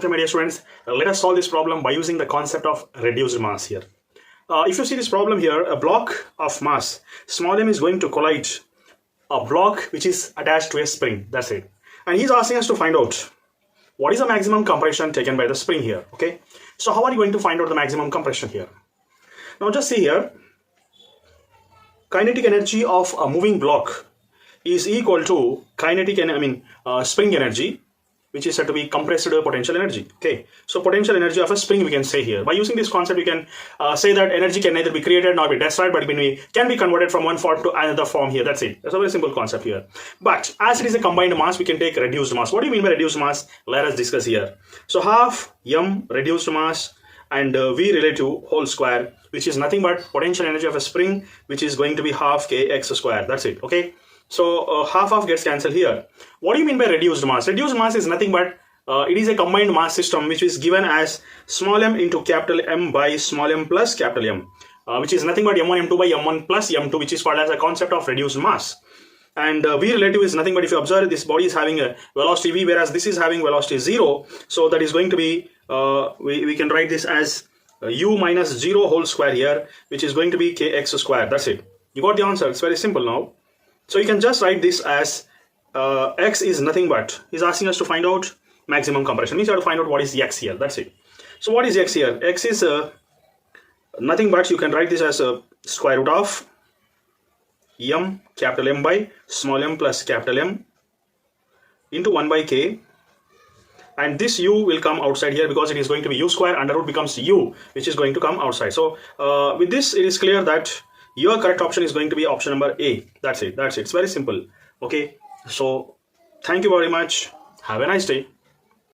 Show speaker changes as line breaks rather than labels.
Okay, my dear students, let us solve this problem by using the concept of reduced mass here. If you see this problem here, a block of mass small m is going to collide a block which is attached to a spring. That's it. And he's asking us to find out what is the maximum compression taken by the spring here. Okay, so how are you going to find out the maximum compression here? Now just see here, kinetic energy of a moving block is equal to spring energy, which is said to be compressed potential energy. Okay, so potential energy of a spring we can say here. By using this concept, we can say that energy can neither be created nor be destroyed, but it can be converted from one form to another form here. That's it. That's a very simple concept here. But as it is a combined mass, we can take reduced mass. What do you mean by reduced mass? Let us discuss here. So half m reduced mass and v relative whole square, which is nothing but potential energy of a spring, which is going to be half kx square. That's it. Okay. So half gets cancelled here. What do you mean by reduced mass? Reduced mass is nothing but it is a combined mass system which is given as small m into capital M by small m plus capital M, which is nothing but m1 m2 by m1 plus m2, which is called as a concept of reduced mass. And v relative is nothing but, if you observe, this body is having a velocity v, whereas this is having velocity 0. So that is going to be, we can write this as u minus 0 whole square here, which is going to be kx square. That's it. You got the answer. It's very simple now. So you can just write this as x is nothing but, he's asking us to find out maximum compression. Means you have to find out what is x here. That's it. So what is x here? X is nothing but, you can write this as a square root of m capital M by small m plus capital M into 1 by k, and this u will come outside here because it is going to be u square. Under root becomes u, which is going to come outside. So with this, it is clear that your correct option is going to be option number A. That's it. That's it. It's very simple. Okay. So thank you very much. Have a nice day.